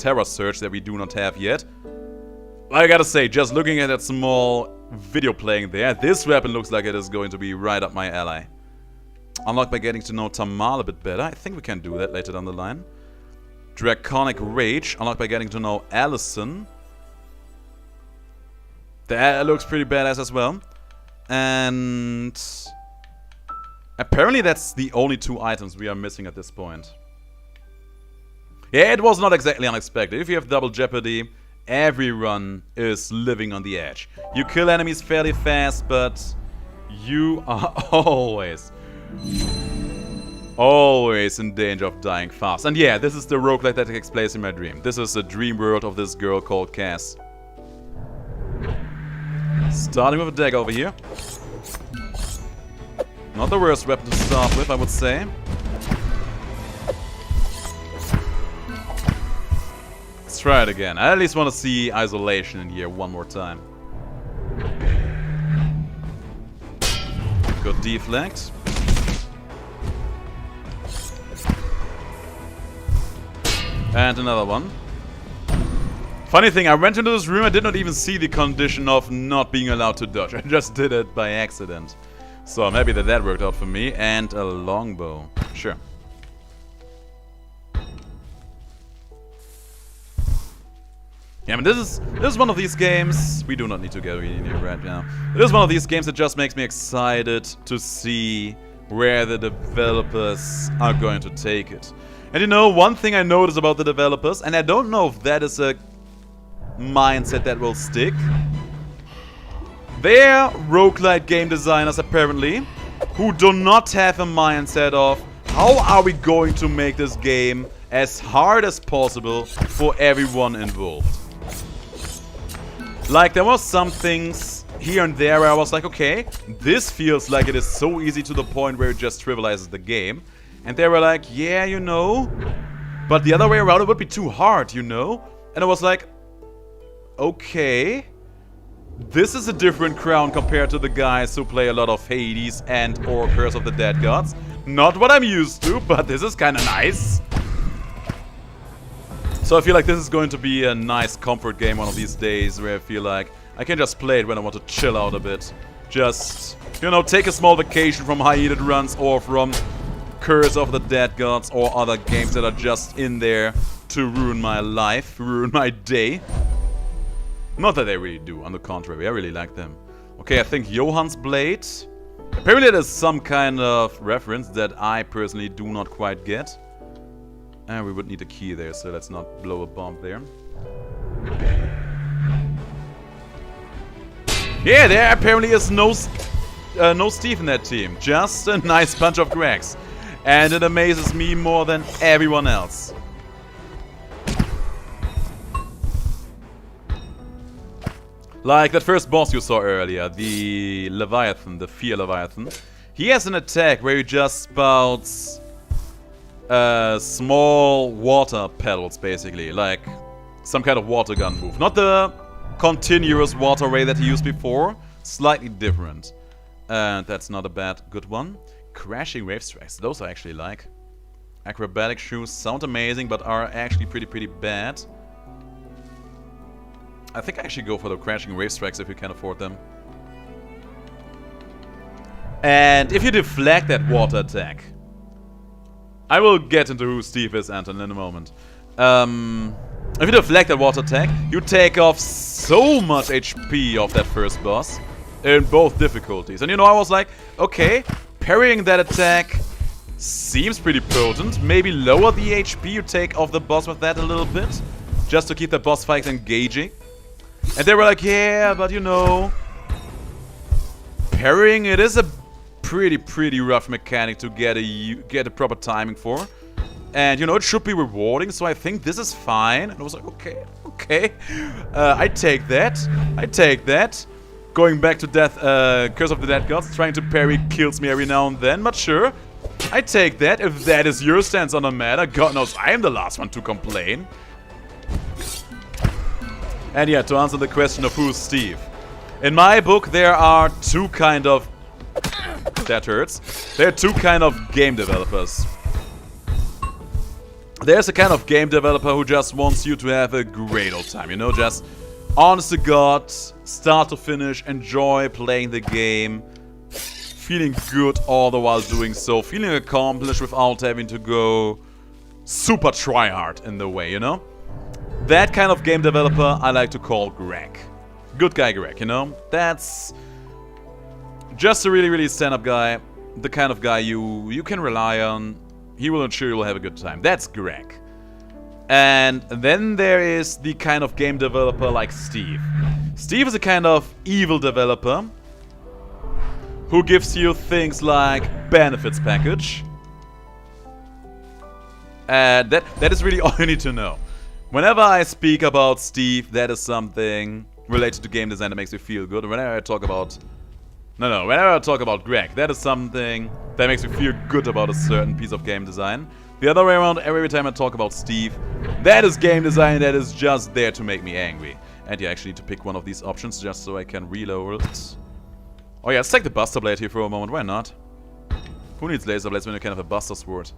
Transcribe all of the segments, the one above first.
Terror Surge that we do not have yet. I gotta say, just looking at that small video playing there, this weapon looks like it is going to be right up my alley. Unlocked by getting to know Tamal a bit better. I think we can do that later down the line. Draconic Rage, unlocked by getting to know Allison. That looks pretty badass as well. And apparently that's the only 2 items we are missing at this point. Yeah, it was not exactly unexpected. If you have double jeopardy, every run is living on the edge. You kill enemies fairly fast, but you are always in danger of dying fast. And yeah, this is the roguelike that takes place in my dream. This is the dream world of this girl called Cass. Starting with a dagger over here. Not the worst weapon to start with, I would say. Let's try it again. I at least want to see isolation in here one more time. Got deflect. And another one. Funny thing, I went into this room, I did not even see the condition of not being allowed to dodge. I just did it by accident. So maybe that worked out for me. And a longbow. Sure. Yeah, but this is one of these games. We do not need to go in here right now. It is one of these games that just makes me excited to see where the developers are going to take it. And you know, one thing I noticed about the developers, and I don't know if that is a mindset that will stick. They're roguelite game designers, apparently, who do not have a mindset of how are we going to make this game as hard as possible for everyone involved. Like, there were some things here and there where I was like, okay, this feels like it is so easy to the point where it just trivializes the game. And they were like, yeah, you know, but the other way around it would be too hard, you know? And I was like, okay, this is a different crown compared to the guys who play a lot of Hades and or Curse of the Dead Gods. Not what I'm used to, but this is kind of nice. So I feel like this is going to be a nice comfort game one of these days where I feel like I can just play it when I want to chill out a bit. Just, you know, take a small vacation from high-heated runs or from Curse of the Dead Gods or other games that are just in there to ruin my life, ruin my day. Not that they really do, on the contrary, I really like them. Okay, I think Johann's Blade. Apparently there's some kind of reference that I personally do not quite get. And we would need a key there, so let's not blow a bomb there. Yeah, there apparently is no Steve in that team. Just a nice bunch of Gregs. And it amazes me more than everyone else. Like that first boss you saw earlier, the Leviathan, the Fear Leviathan. He has an attack where he just spouts small water pedals, basically. Like some kind of water gun move. Not the continuous water ray that he used before. Slightly different. And that's not a bad, good one. Crashing Wave Strikes. Those I actually like. Acrobatic shoes sound amazing, but are actually pretty bad. I think I actually go for the Crashing Wave Strikes if you can afford them. And if you deflect that water attack, I will get into who Steve is, Anton, in a moment. If you deflect that water attack, you take off so much HP off that first boss in both difficulties. And you know, I was like, okay, parrying that attack seems pretty potent. Maybe lower the HP you take off the boss with that a little bit, just to keep the boss fight engaging. And they were like, yeah, but you know, parrying, it is a pretty rough mechanic to get a proper timing for. And you know, it should be rewarding, so I think this is fine. And I was like, okay. I take that. Going back to Curse of the Dead Gods, trying to parry kills me every now and then, but sure. I take that. If that is your stance on the matter, God knows I am the last one to complain. And yeah, to answer the question of who's Steve. In my book, there are two kind of... That hurts. There are two kind of game developers. There's a kind of game developer who just wants you to have a great old time, you know, just honest to God, start to finish, enjoy playing the game, feeling good all the while doing so, feeling accomplished without having to go super try-hard in the way, you know? That kind of game developer I like to call Greg. Good guy Greg, you know? That's just a really, really stand-up guy, the kind of guy you can rely on. He will ensure you will have a good time. That's Greg. And then there is the kind of game developer like Steve. Steve is a kind of evil developer who gives you things like benefits package. And that is really all you need to know. Whenever I speak about Steve, that is something related to game design that makes me feel good. Whenever I talk about... whenever I talk about Greg, that is something that makes me feel good about a certain piece of game design. The other way around, every time I talk about Steve, that is game design that is just there to make me angry. And you actually need to pick one of these options just so I can reload it. Oh yeah, let's take the Buster Blade here for a moment, why not? Who needs laser blades when you can have a Buster Sword?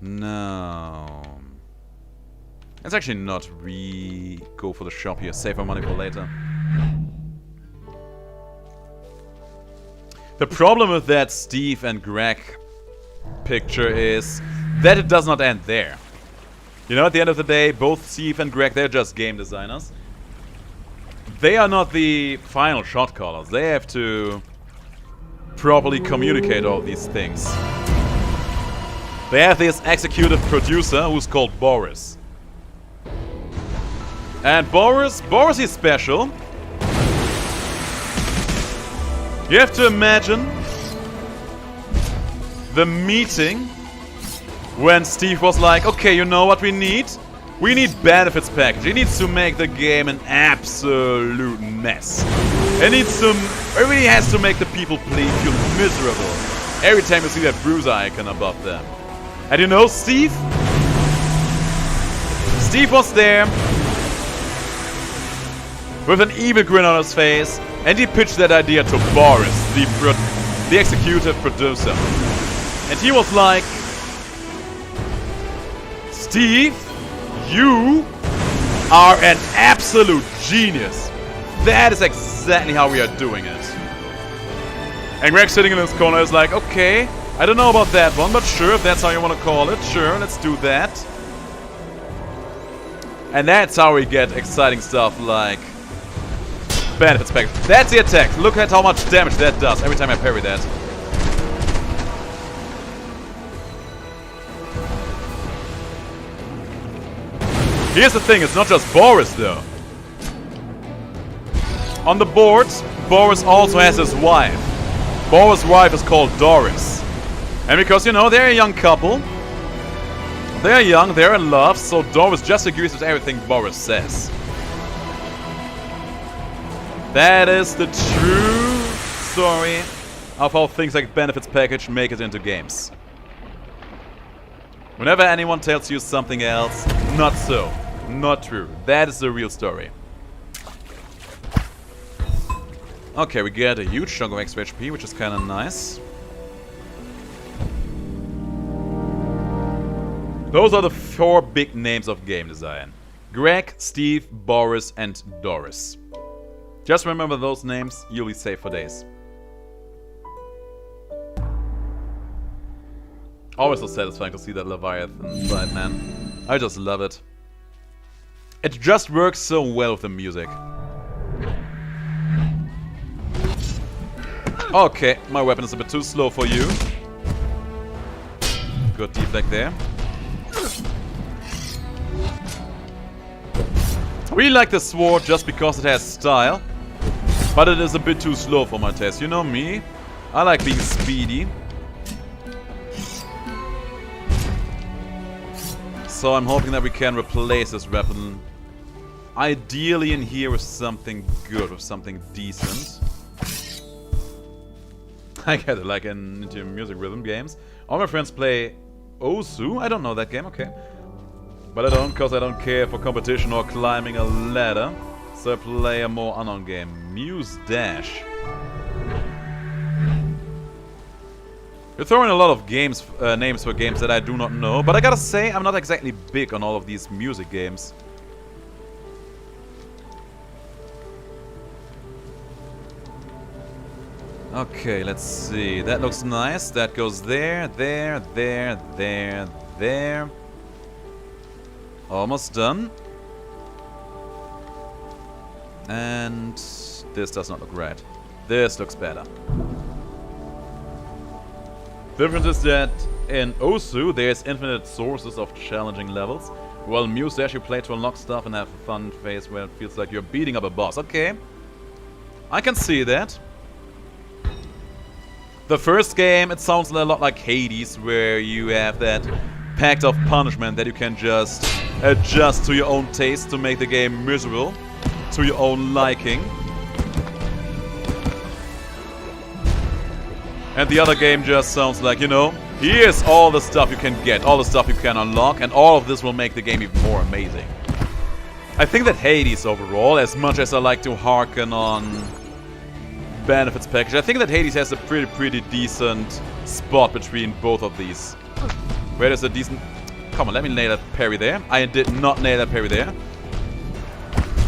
No. Let's actually not go for the shop here, save our money for later. The problem with that Steve and Greg picture is that it does not end there. You know, at the end of the day, both Steve and Greg, they're just game designers. They are not the final shot callers. They have to properly communicate all these things. They have this executive producer who's called Boris. And Boris is special. You have to imagine the meeting when Steve was like, okay, you know what we need? We need benefits package. He needs to make the game an absolute mess. It really has to make the people play feel miserable every time you see that bruiser icon above them. And you know, Steve was there with an evil grin on his face, and he pitched that idea to Boris, the executive producer. And he was like, Steve, you are an absolute genius. That is exactly how we are doing it. And Greg sitting in his corner is like, okay, I don't know about that one, but sure, if that's how you want to call it, sure, let's do that. And that's how we get exciting stuff like benefits package. That's the attack. Look at how much damage that does every time I parry that. Here's the thing, it's not just Boris though. On the board, Boris also has his wife. Boris' wife is called Doris. And because, you know, they're a young couple. They're young, they're in love, so Doris just agrees with everything Boris says. That is the true story of how things like benefits package make it into games. Whenever anyone tells you something else, not so. Not true. That is the real story. Okay, we get a huge chunk of extra HP, which is kind of nice. Those are the 4 big names of game design. Greg, Steve, Boris, and Doris. Just remember those names, you'll be safe for days. Always so satisfying to see that Leviathan fight, man. I just love it. It just works so well with the music. Okay, my weapon is a bit too slow for you. Good deflect there. I really like the sword just because it has style. But it is a bit too slow for my taste. You know me, I like being speedy. So I'm hoping that we can replace this weapon. Ideally in here with something good, with something decent. I get it, like into music rhythm games. All my friends play Osu. I don't know that game, okay. But I don't, because I don't care for competition or climbing a ladder. So I play a more unknown game. Muse Dash. You're throwing a lot of games, names for games that I do not know, but I gotta say, I'm not exactly big on all of these music games. Okay, let's see. That looks nice. That goes there, there, there, there, there. Almost done. And this does not look right. This looks better. The difference is that in Osu, there's infinite sources of challenging levels, while Muse lets you play to unlock stuff and have a fun phase where it feels like you're beating up a boss. Okay, I can see that. The first game, it sounds a lot like Hades, where you have that pact of punishment that you can just adjust to your own taste to make the game miserable, to your own liking. And the other game just sounds like, you know, here's all the stuff you can get, all the stuff you can unlock, and all of this will make the game even more amazing. I think that Hades overall, as much as I like to harken on benefits package, I think that Hades has a pretty decent spot between both of these. Where there's a decent... Come on, let me nail that parry there. I did not nail that parry there.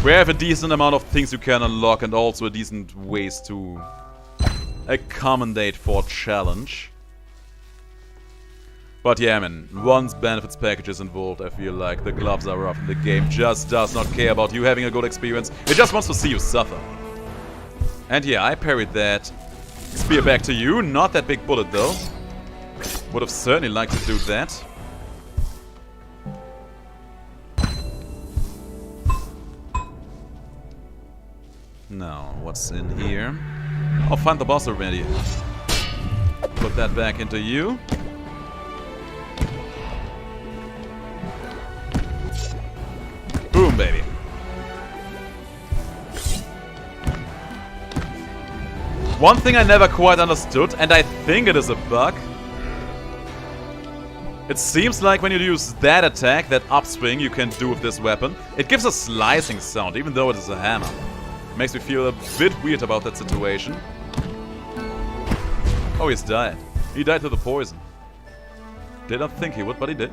We have a decent amount of things you can unlock and also a decent ways to accommodate for challenge. But yeah, man, once benefits package is involved, I feel like the gloves are off and the game just does not care about you having a good experience. It just wants to see you suffer. And yeah, I parried that spear back to you. Not that big bullet though. Would have certainly liked to do that. Now, what's in here? I'll find the boss already. Put that back into you. Boom, baby. One thing I never quite understood, and I think it is a bug. It seems like when you use that attack, that upswing you can do with this weapon, it gives a slicing sound, even though it is a hammer. Makes me feel a bit weird about that situation. Oh, he's died. He died to the poison. Didn't think he would, but he did.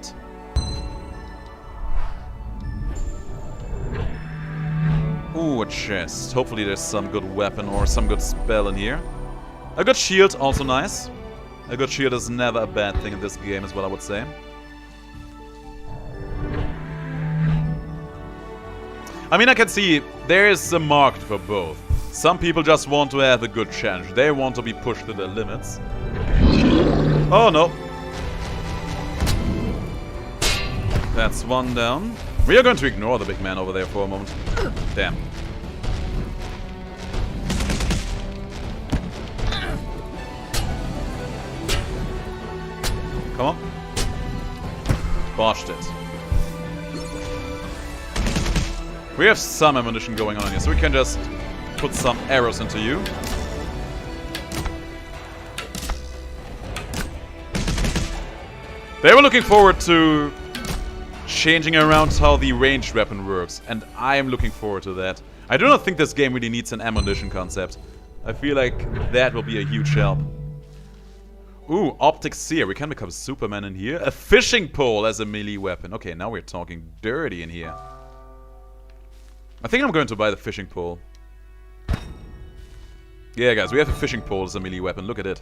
Ooh, a chest. Hopefully there's some good weapon or some good spell in here. A good shield, also nice. A good shield is never a bad thing in this game, is what I would say. I mean, I can see there is a market for both. Some people just want to have a good challenge. They want to be pushed to their limits. Oh, no. That's one down. We are going to ignore the big man over there for a moment. Damn. Come on. Botched it. We have some ammunition going on here, so we can just put some arrows into you. They were looking forward to changing around how the ranged weapon works, and I am looking forward to that. I do not think this game really needs an ammunition concept. I feel like that will be a huge help. Ooh, optic seer. We can become Superman in here. A fishing pole as a melee weapon. Okay, now we're talking dirty in here. I think I'm going to buy the fishing pole. Yeah, guys, we have a fishing pole as a melee weapon. Look at it.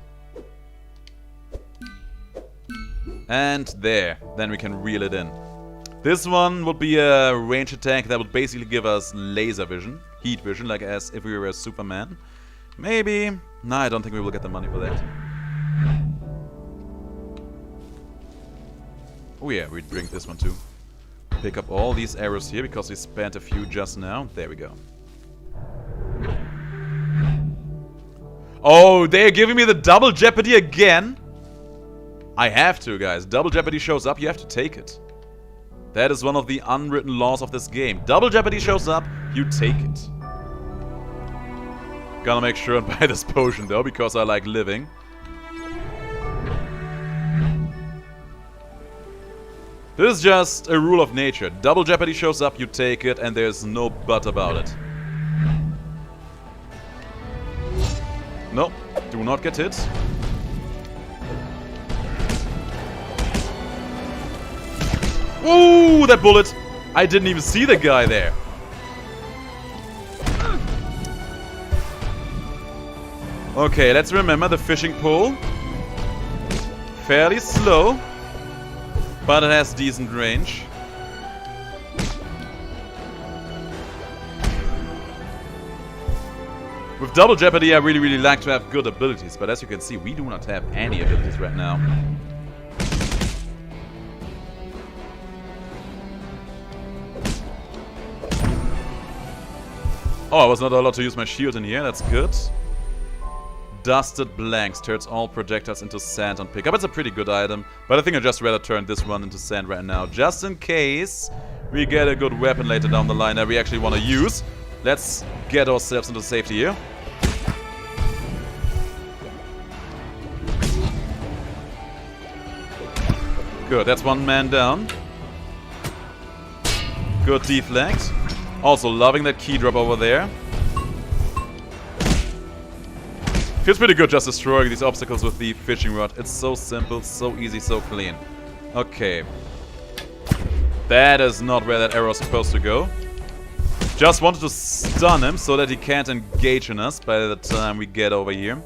And there. Then we can reel it in. This one would be a range attack that would basically give us laser vision. Heat vision, like as if we were a Superman. Maybe. No, I don't think we will get the money for that. Oh yeah, we drink this one too. Pick up all these arrows here because we spent a few just now. There we go. Oh, they're giving me the double jeopardy again? I have to, guys. Double jeopardy shows up, you have to take it. That is one of the unwritten laws of this game. Double jeopardy shows up, you take it. Gonna make sure and buy this potion though, because I like living. This is just a rule of nature. Double jeopardy shows up, you take it, and there's no but about it. Nope, do not get hit. Ooh, that bullet! I didn't even see the guy there. Okay, let's remember the fishing pole. Fairly slow, but it has decent range. With Double Jeopardy, I really like to have good abilities, but as you can see, we do not have any abilities right now. Oh, I was not allowed to use my shield in here, that's good. Dusted Blanks turns all projectiles into sand on pickup. It's a pretty good item, but I think I'd just rather turn this one into sand right now, just in case we get a good weapon later down the line that we actually want to use. Let's get ourselves into safety here. Good, that's one man down. Good deflect. Also loving that key drop over there. Feels pretty good just destroying these obstacles with the fishing rod. It's so simple, so easy, so clean. Okay. That is not where that arrow is supposed to go. Just wanted to stun him so that he can't engage in us by the time we get over here.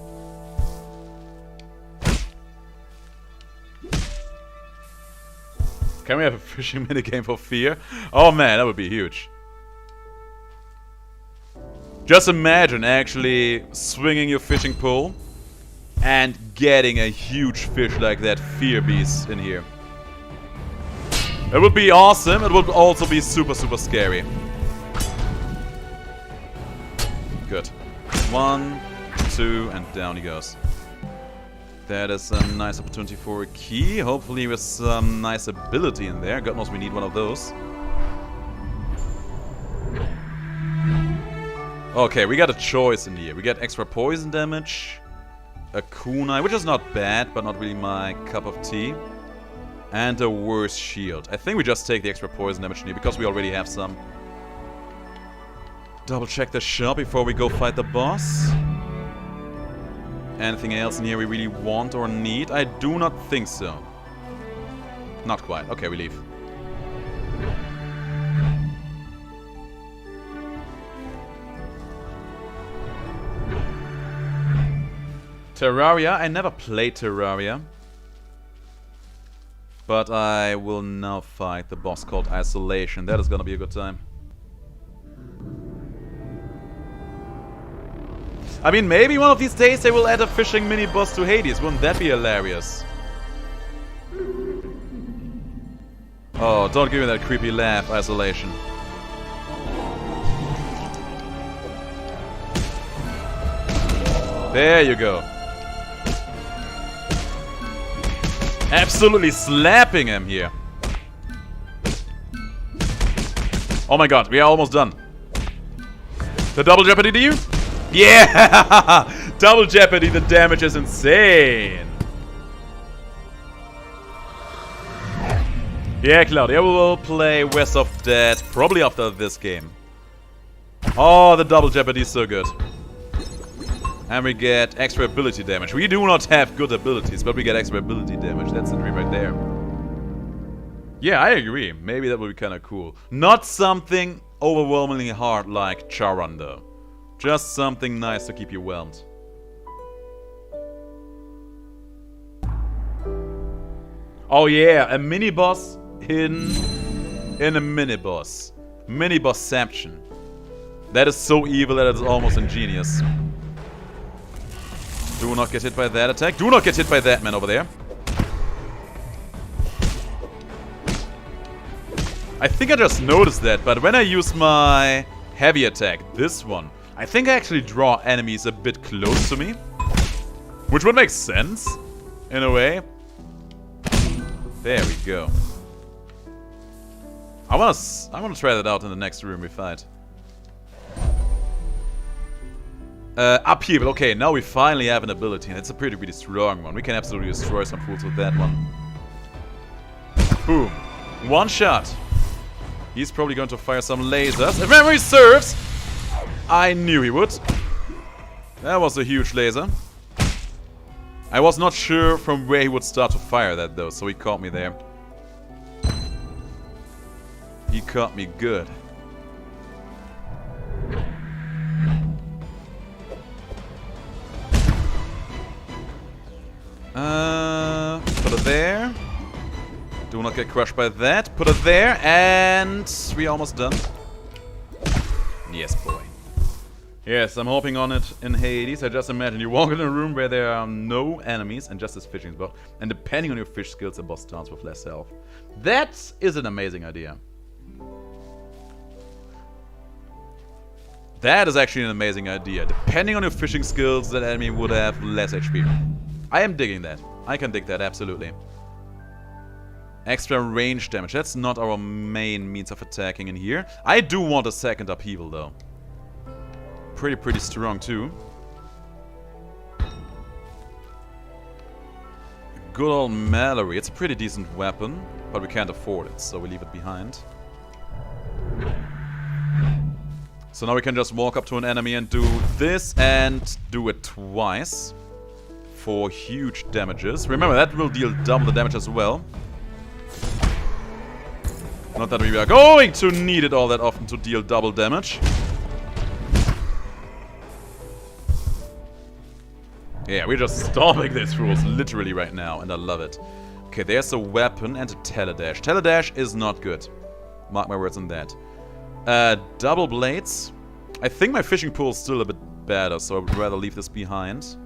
Can we have a fishing minigame for fear? Oh man, that would be huge. Just imagine actually swinging your fishing pole and getting a huge fish like that fear beast in here. It would be awesome. It would also be super scary. Good. 1, 2, and down he goes. That is a nice opportunity for a key. Hopefully with some nice ability in there. God knows we need one of those. Okay, we got a choice in here. We get extra poison damage, a kunai, which is not bad, but not really my cup of tea, and a worse shield. I think we just take the extra poison damage in here, because we already have some. Double check the shop before we go fight the boss. Anything else in here we really want or need? I do not think so. Not quite. Okay, we leave. Terraria. I never played Terraria. But I will now fight the boss called Isolation. That is gonna be a good time. I mean, maybe one of these days they will add a fishing mini-boss to Hades. Wouldn't that be hilarious? Oh, don't give me that creepy laugh, Isolation. There you go. Absolutely slapping him here. Oh my god, we are almost done. The double jeopardy to you? Yeah! Double jeopardy, the damage is insane. Yeah, Claudia, we will play West of Dead probably after this game. Oh, the double jeopardy is so good. And we get extra ability damage. We do not have good abilities, but we get extra ability damage. That's the dream right there. Yeah, I agree. Maybe that would be kind of cool. Not something overwhelmingly hard like Charon, though. Just something nice to keep you whelmed. Oh yeah, a mini-boss hidden in a mini-boss. Mini-bossception. That is so evil that it is almost ingenious. Do not get hit by that attack. Do not get hit by that man over there. I think I just noticed that, but when I use my heavy attack, this one, I think I actually draw enemies a bit close to me. Which would make sense, in a way. There we go. I wanna try that out in the next room we fight. Upheaval. Okay, now we finally have an ability, and it's a pretty strong one. We can absolutely destroy some fools with that one. Boom. One shot. He's probably going to fire some lasers. If memory serves, I knew he would. That was a huge laser. I was not sure from where he would start to fire that, though, so he caught me there. He caught me good. Put it there. Do not get crushed by that. Put it there, and we're almost done. Yes, boy. Yes, I'm hopping on it in Hades. I just imagine you walk in a room where there are no enemies and just this fishing spot. And depending on your fish skills, the boss starts with less health. That is an amazing idea. That is actually an amazing idea. Depending on your fishing skills, that enemy would have less HP. I am digging that. I can dig that, absolutely. Extra range damage. That's not our main means of attacking in here. I do want a second upheaval, though. Pretty strong, too. Good old Mallory. It's a pretty decent weapon, but we can't afford it, so we leave it behind. So now we can just walk up to an enemy and do this, and do it twice. For huge damages. Remember, that will deal double the damage as well. Not that we are going to need it all that often to deal double damage. Yeah, we're just stomping these fools literally right now, and I love it. Okay, there's a weapon and a teledash. Teledash is not good. Mark my words on that. Double blades. I think my fishing pole is still a bit better, so I would rather leave this behind.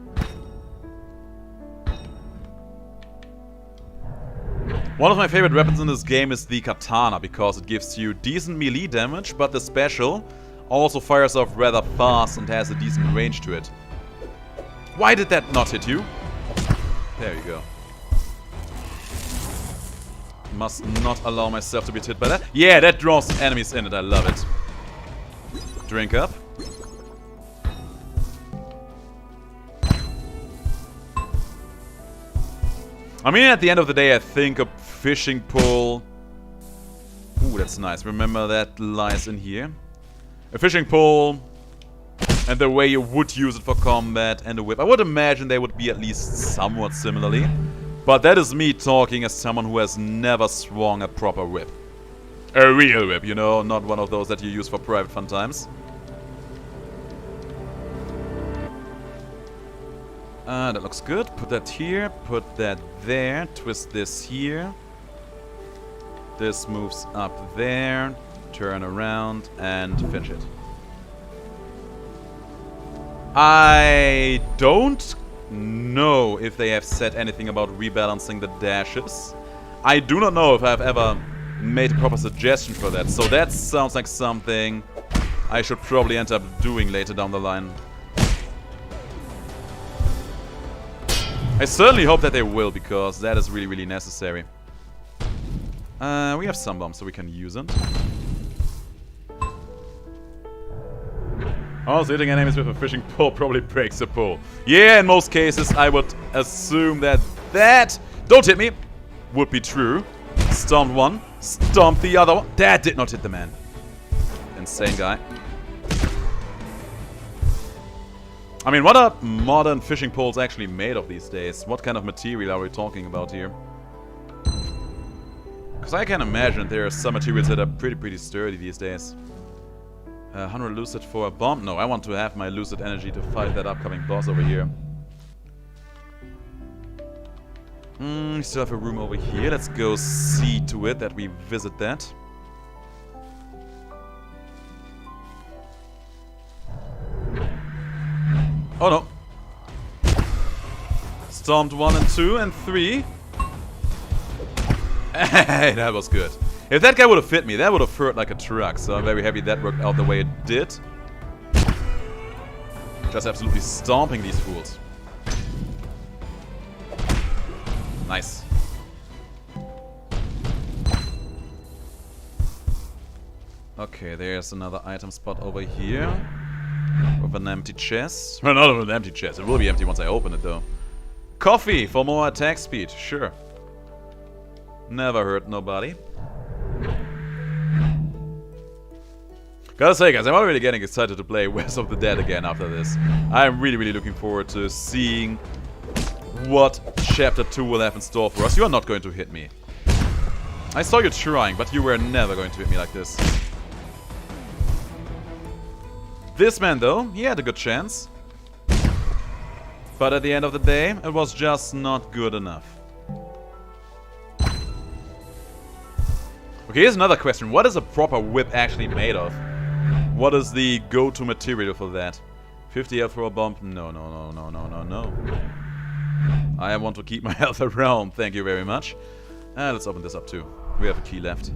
One of my favorite weapons in this game is the katana, because it gives you decent melee damage, but the special also fires off rather fast and has a decent range to it. Why did that not hit you? There you go. Must not allow myself to be hit by that. Yeah, that draws enemies in it. I love it. Drink up. I mean, at the end of the day, I think a fishing pole... Ooh, that's nice. Remember, that lies in here. A fishing pole... And the way you would use it for combat and a whip. I would imagine they would be at least somewhat similarly. But that is me talking as someone who has never swung a proper whip. A real whip, you know, not one of those that you use for private fun times. That looks good. Put that here, put that there, twist this here. This moves up there, turn around, and finish it. I don't know if they have said anything about rebalancing the dashes. I do not know if I've ever made a proper suggestion for that, so that sounds like something I should probably end up doing later down the line. I certainly hope that they will, because that is really, really necessary. We have some bombs, so we can use them. Also, hitting enemies with a fishing pole probably breaks the pole. Yeah, in most cases, I would assume that don't hit me, would be true. Stomped one, stomped the other one. That did not hit the man. Insane guy. I mean, what are modern fishing poles actually made of these days? What kind of material are we talking about here? Because I can imagine there are some materials that are pretty sturdy these days. 100 Lucid for a bomb? No, I want to have my Lucid energy to fight that upcoming boss over here. We still have a room over here. Let's go see to it that we visit that. Oh no. Stomped 1 and 2 and 3. Hey, that was good. If that guy would have fit me, that would have hurt like a truck. So I'm very happy that worked out the way it did. Just absolutely stomping these fools. Nice. Okay, there's another item spot over here. With an empty chest. Well, not with an empty chest. It will be empty once I open it, though. Coffee for more attack speed. Sure. Never hurt nobody. Gotta say, guys, I'm already getting excited to play West of the Dead again after this. I'm really looking forward to seeing what Chapter 2 will have in store for us. You are not going to hit me. I saw you trying, but you were never going to hit me like this. This man, though, he had a good chance. But at the end of the day, it was just not good enough. Okay, here's another question. What is a proper whip actually made of? What is the go-to material for that? 50 health for a bomb? No, no, no, no, no, no, no. I want to keep my health around. Thank you very much. Let's open this up too. We have a key left.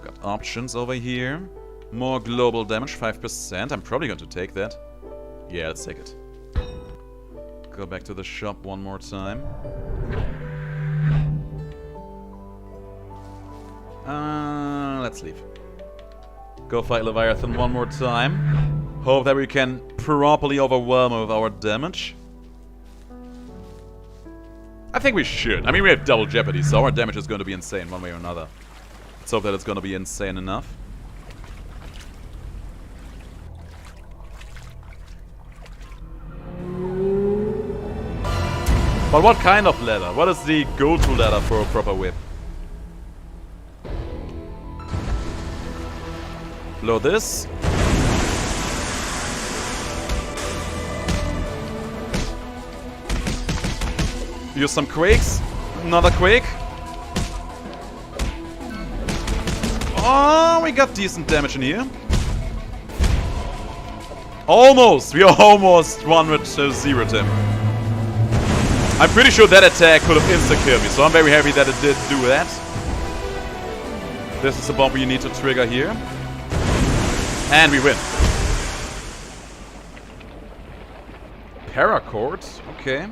Got options over here. More global damage, 5%. I'm probably going to take that. Yeah, let's take it. Go back to the shop one more time. Let's leave. Go fight Leviathan one more time. Hope that we can properly overwhelm him with our damage. I think we should. I mean, we have double jeopardy, so our damage is going to be insane one way or another. Let's hope that it's going to be insane enough. But what kind of ladder? What is the go-to ladder for a proper whip? Blow this. Use some quakes. Another quake. Oh, we got decent damage in here. Almost. We are almost 1-0 him. I'm pretty sure that attack could have insta-killed me, so I'm very happy that it did do that. This is the bomb you need to trigger here. And we win. Paracord? Okay.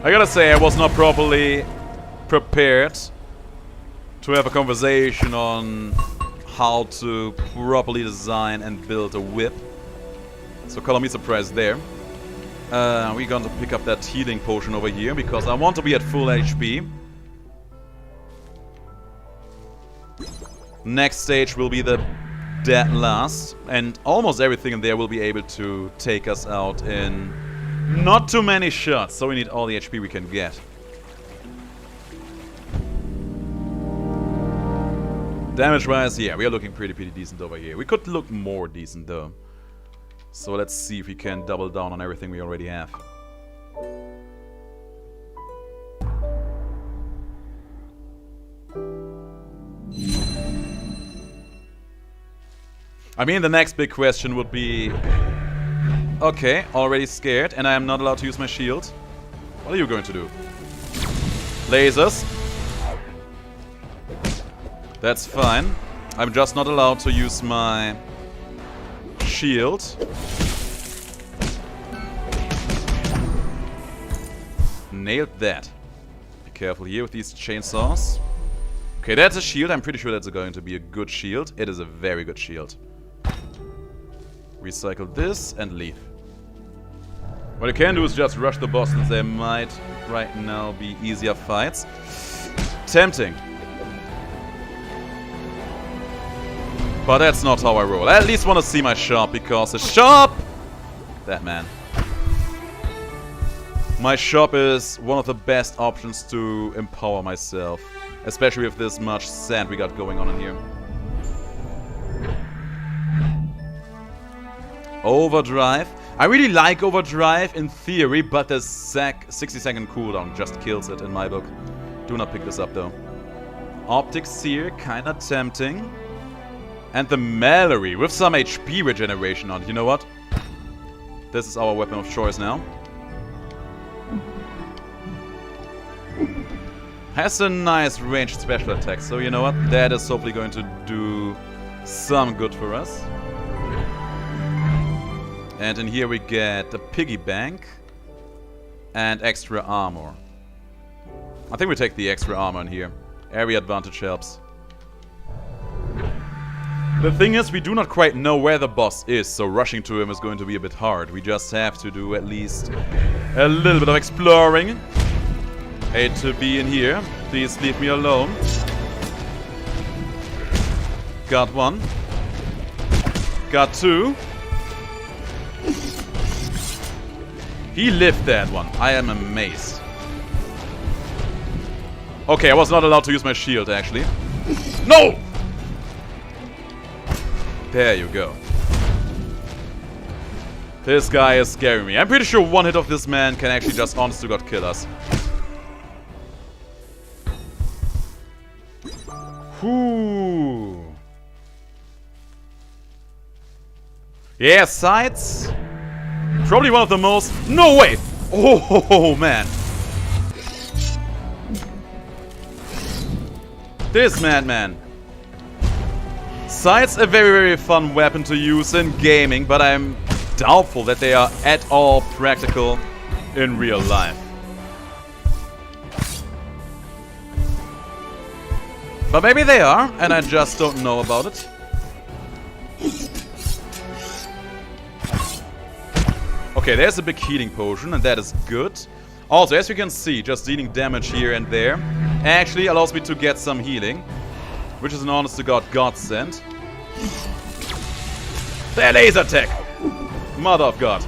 I gotta say, I was not properly prepared to have a conversation on how to properly design and build a whip. So color me surprised there. We're going to pick up that healing potion over here because I want to be at full HP. Next stage will be the dead last, and almost everything in there will be able to take us out in not too many shots, so we need all the HP we can get. Damage-wise, yeah, we are looking pretty decent over here. We could look more decent though. So let's see if we can double down on everything we already have. I mean, the next big question would be... Okay, already scared, and I am not allowed to use my shield. What are you going to do? Lasers. That's fine. I'm just not allowed to use my shield. Nailed that. Be careful here with these chainsaws. Okay, that's a shield. I'm pretty sure that's going to be a good shield. It is a very good shield. Recycle this and leave. What you can do is just rush the boss, since there might right now be easier fights. Tempting. But that's not how I roll. I at least want to see my shop, because the shop... That man. My shop is one of the best options to empower myself. Especially with this much sand we got going on in here. Overdrive. I really like Overdrive in theory, but the 60-second cooldown just kills it in my book. Do not pick this up though. Optic Seer, kinda tempting. And the Mallory with some HP regeneration on it. You know what? This is our weapon of choice now. Has a nice ranged special attack, so you know what? That is hopefully going to do some good for us. And in here we get a piggy bank and extra armor. I think we take the extra armor in here. Area advantage helps. The thing is, we do not quite know where the boss is, so rushing to him is going to be a bit hard. We just have to do at least a little bit of exploring. Hate to be in here. Please leave me alone. Got one. Got two. He lived that one. I am amazed. Okay, I was not allowed to use my shield, actually. No! There you go. This guy is scaring me. I'm pretty sure one hit of this man can actually just honest to God kill us. Whoo. Yeah, sights. Probably one of the most... No way! Oh, man. This madman. Sights a very, very fun weapon to use in gaming, but I'm doubtful that they are at all practical in real life. But maybe they are, and I just don't know about it. Okay, there's a big healing potion, and that is good. Also, as you can see, just dealing damage here and there actually allows me to get some healing, which is an honest to God godsend. Their laser attack! Mother of God.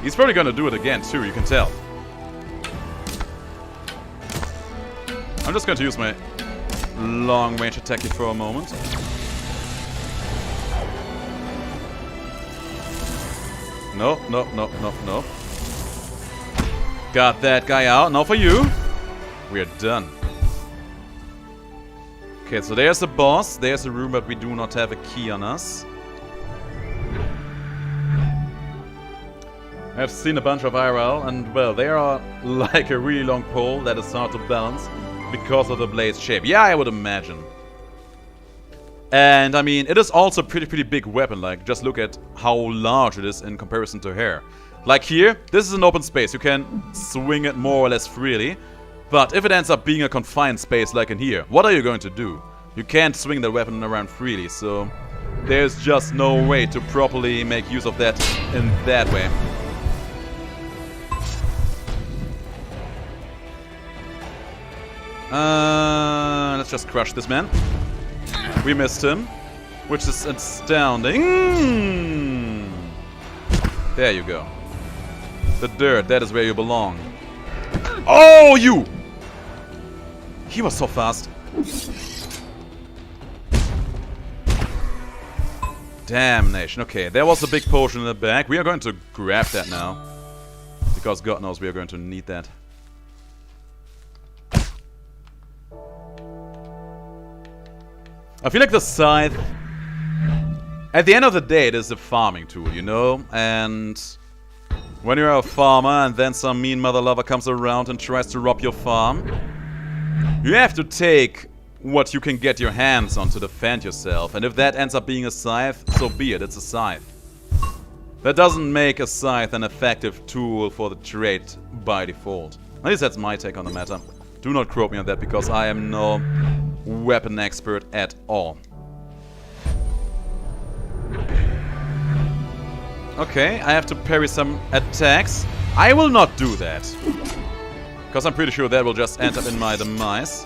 He's probably gonna do it again too, you can tell. I'm just going to use my long range attack here for a moment. No, no, no, no, no. Got that guy out. Now for you. We're done. Okay, so there's the boss. There's a room, but we do not have a key on us. I've seen a bunch of IRL, and well, they are like a really long pole that is hard to balance because of the blade's shape. Yeah, I would imagine. And I mean, it is also a pretty big weapon. Like, just look at how large it is in comparison to here. Like here, this is an open space. You can swing it more or less freely. But if it ends up being a confined space like in here, what are you going to do? You can't swing the weapon around freely, so there's just no way to properly make use of that in that way. Let's just crush this man. We missed him, which is astounding. There you go. The dirt, that is where you belong. Oh, you! He was so fast. Damnation. Okay, there was a big potion in the back. We are going to grab that now. Because God knows we are going to need that. I feel like the scythe, at the end of the day, it is a farming tool, you know? And when you're a farmer and then some mean mother lover comes around and tries to rob your farm, you have to take what you can get your hands on to defend yourself. And if that ends up being a scythe, so be it, it's a scythe. That doesn't make a scythe an effective tool for the trade by default. At least that's my take on the matter. Do not quote me on that, because I am no weapon expert at all. Okay, I have to parry some attacks. I will not do that, because I'm pretty sure that will just end up in my demise.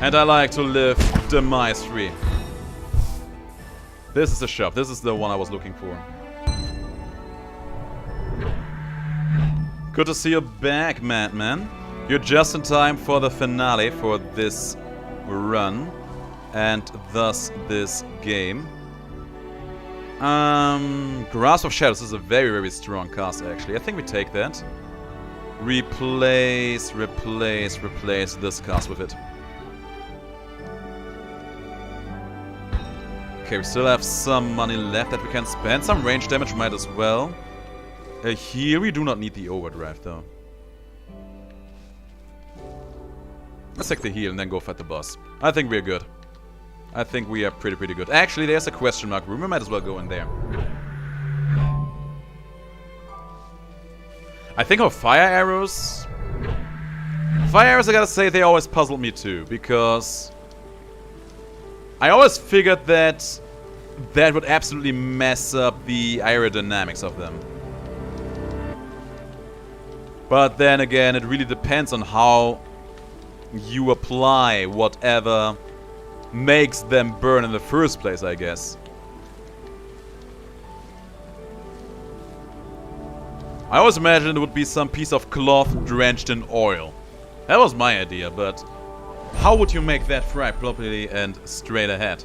And I like to live demise free. This is the shop. This is the one I was looking for. Good to see you back, Madman. You're just in time for the finale for this run, and thus this game. Grasp of Shadows is a very strong cast, actually. I think we take that. Replace this cast with it. Okay, we still have some money left that we can spend. Some range damage might as well. Here we do not need the overdrive, though. Let's take the heal and then go fight the boss. I think we're good. I think we are pretty good. Actually, there's a question mark room. We might as well go in there. I think of fire arrows. Fire arrows, I gotta say, they always puzzled me too. Because I always figured that that would absolutely mess up the aerodynamics of them. But then again, it really depends on how you apply whatever makes them burn in the first place, I guess. I always imagined it would be some piece of cloth drenched in oil. That was my idea, but how would you make that fry properly and straight ahead?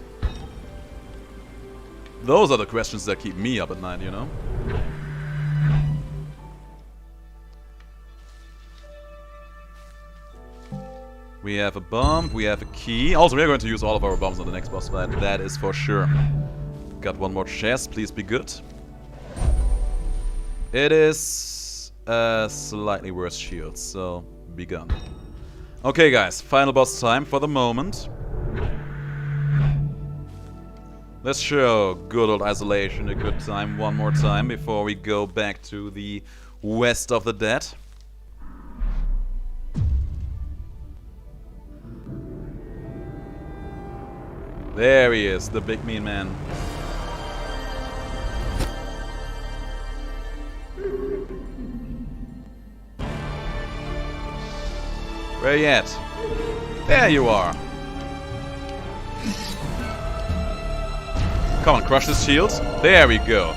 Those are the questions that keep me up at night, you know? We have a bomb, we have a key. Also, we are going to use all of our bombs on the next boss fight, that is for sure. Got one more chest, please be good. It is a slightly worse shield, so be gone. Okay guys, final boss time for the moment. Let's show good old Isolation a good time one more time before we go back to the West of the Dead. There he is, the big mean man. Where you at? There you are. Come on, crush his shield. There we go.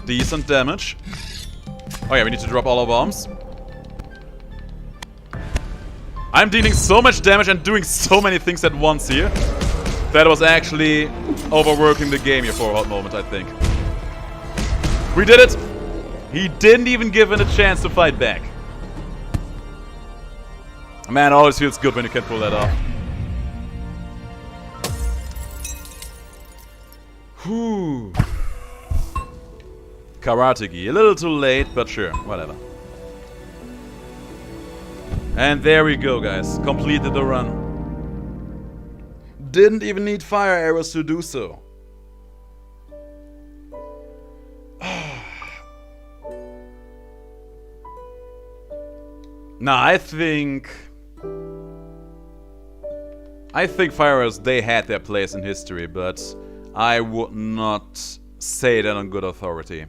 Decent damage. Oh yeah, we need to drop all our bombs. I'm dealing so much damage and doing so many things at once here. That was actually overworking the game here for a hot moment, I think. We did it! He didn't even give it a chance to fight back. Man, it always feels good when you can pull that off. Whew. Karate-gi. A little too late, but sure, whatever. And there we go, guys. Completed the run. Didn't even need fire arrows to do so. Nah, I think fire arrows, they had their place in history, but I would not say that on good authority.